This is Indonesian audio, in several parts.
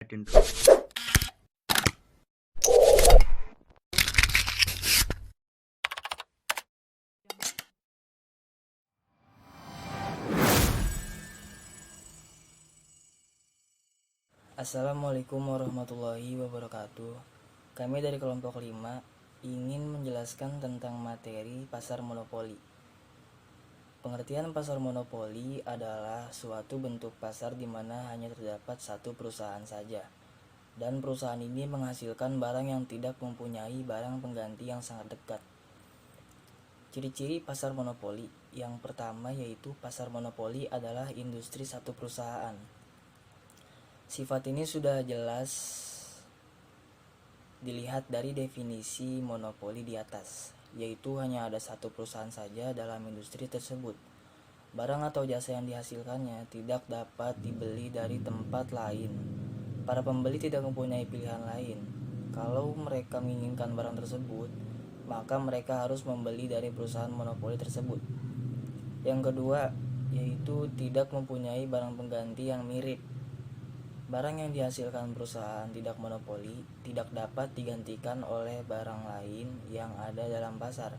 Raden. Assalamualaikum warahmatullahi wabarakatuh. Kami dari kelompok 5 ingin menjelaskan tentang materi pasar monopoli. Pengertian pasar monopoli adalah suatu bentuk pasar di mana hanya terdapat satu perusahaan saja, dan perusahaan ini menghasilkan barang yang tidak mempunyai barang pengganti yang sangat dekat. Ciri-ciri pasar monopoli. Yang pertama yaitu pasar monopoli adalah industri satu perusahaan. Sifat ini sudah jelas dilihat dari definisi monopoli di atas, yaitu hanya ada satu perusahaan saja dalam industri tersebut. Barang atau jasa yang dihasilkannya tidak dapat dibeli dari tempat lain. Para pembeli tidak mempunyai pilihan lain. Kalau mereka menginginkan barang tersebut, maka mereka harus membeli dari perusahaan monopoli tersebut. Yang kedua, yaitu tidak mempunyai barang pengganti yang mirip. Barang yang dihasilkan perusahaan tidak monopoli tidak dapat digantikan oleh barang lain yang ada dalam pasar.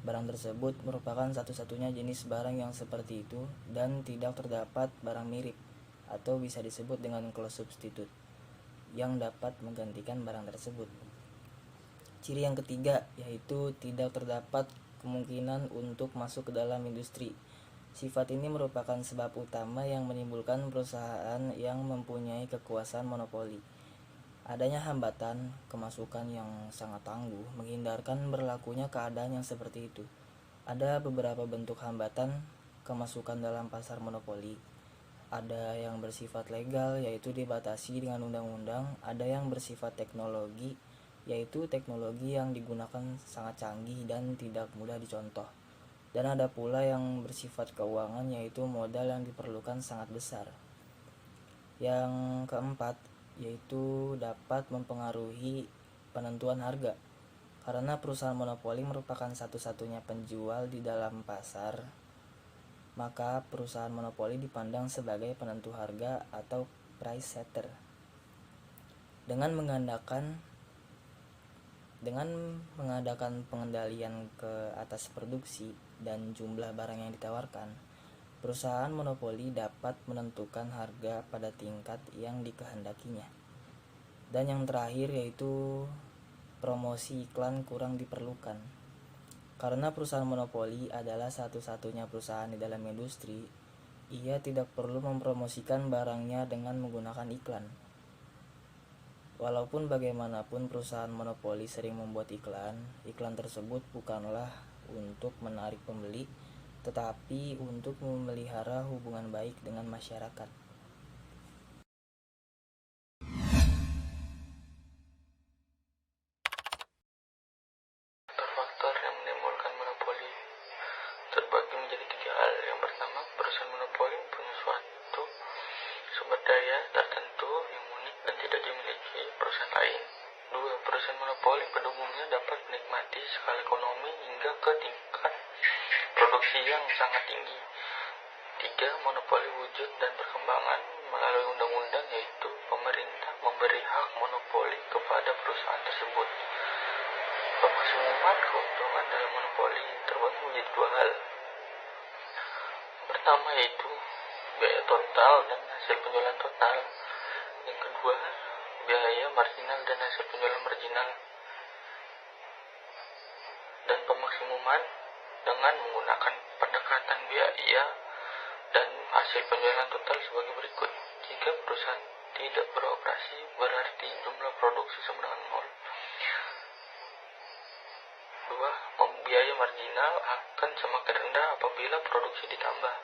Barang tersebut merupakan satu-satunya jenis barang yang seperti itu dan tidak terdapat barang mirip atau bisa disebut dengan close substitute yang dapat menggantikan barang tersebut. Ciri yang ketiga yaitu tidak terdapat kemungkinan untuk masuk ke dalam industri. Sifat ini merupakan sebab utama yang menimbulkan perusahaan yang mempunyai kekuasaan monopoli. Adanya hambatan kemasukan yang sangat tangguh menghindarkan berlakunya keadaan yang seperti itu. Ada beberapa bentuk hambatan kemasukan dalam pasar monopoli. Ada yang bersifat legal, yaitu dibatasi dengan undang-undang. Ada yang bersifat teknologi, yaitu teknologi yang digunakan sangat canggih dan tidak mudah dicontoh. Dan ada pula yang bersifat keuangan, yaitu modal yang diperlukan sangat besar. Yang keempat, yaitu dapat mempengaruhi penentuan harga. Karena perusahaan monopoli merupakan satu-satunya penjual di dalam pasar, maka perusahaan monopoli dipandang sebagai penentu harga atau price setter. Dengan mengadakan pengendalian ke atas produksi dan jumlah barang yang ditawarkan, perusahaan monopoli dapat menentukan harga pada tingkat yang dikehendakinya. Dan yang terakhir yaitu promosi iklan kurang diperlukan. Karena perusahaan monopoli adalah satu-satunya perusahaan di dalam industri, ia tidak perlu mempromosikan barangnya dengan menggunakan iklan. Walaupun bagaimanapun perusahaan monopoli sering membuat iklan tersebut bukanlah untuk menarik pembeli, tetapi untuk memelihara hubungan baik dengan masyarakat. Faktor yang menimbulkan monopoli terbagi menjadi 3 hal. Yang pertama, perusahaan monopoli mempunyai suatu sumber daya tertentu yang unik dan tidak dimiliki perusahaan lain. 2. Perusahaan monopoli pada umumnya dapat menikmati skala ekonomi hingga ke tingkat produksi yang sangat tinggi. 3. Monopoli wujud dan perkembangan melalui undang-undang, yaitu pemerintah memberi hak monopoli kepada perusahaan tersebut. Pemaksimuman keuntungan dalam monopoli terbagi menjadi 2 hal. Pertama yaitu biaya total dan hasil penjualan total. Yang kedua, biaya marginal dan hasil penjualan marginal. Dan pemaksimuman dengan menggunakan pendekatan biaya dan hasil penjualan total sebagai berikut. Jika perusahaan tidak beroperasi, berarti jumlah produksi sama dengan 0. 2. Biaya marginal akan semakin rendah apabila produksi ditambah.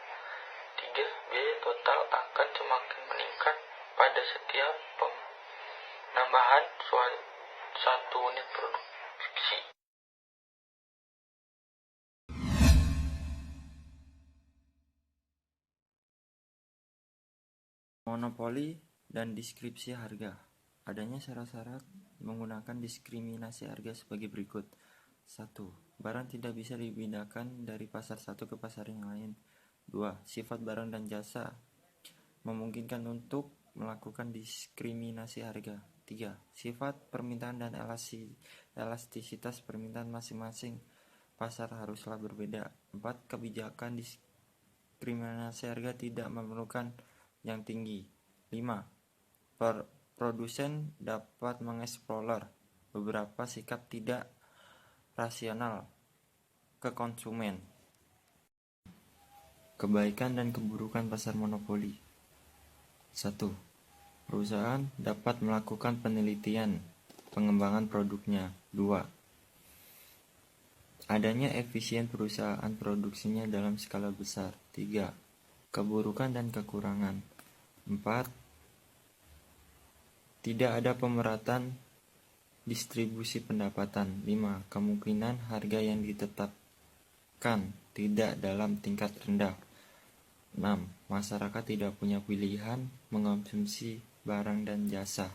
3. Biaya total akan semakin meningkat pada setiap penambahan satu unit produksi. Monopoli dan deskripsi harga. Adanya syarat-syarat menggunakan diskriminasi harga sebagai berikut. 1. Barang tidak bisa dipindahkan dari pasar satu ke pasar yang lain. 2. Sifat barang dan jasa memungkinkan untuk melakukan diskriminasi harga. 3. Sifat permintaan dan elastisitas permintaan masing-masing pasar haruslah berbeda. 4. Kebijakan diskriminasi harga tidak memerlukan yang tinggi. 5. Produsen dapat mengeksplor beberapa sikap tidak rasional ke konsumen. Kebaikan dan keburukan pasar monopoli. 1. Perusahaan dapat melakukan penelitian pengembangan produknya. 2. Adanya efisien perusahaan produksinya dalam skala besar. 3. Keburukan dan kekurangan. 4. Tidak ada pemeratan distribusi pendapatan. 5. Kemungkinan harga yang ditetapkan tidak dalam tingkat rendah. 6. Masyarakat tidak punya pilihan mengonsumsi barang dan jasa.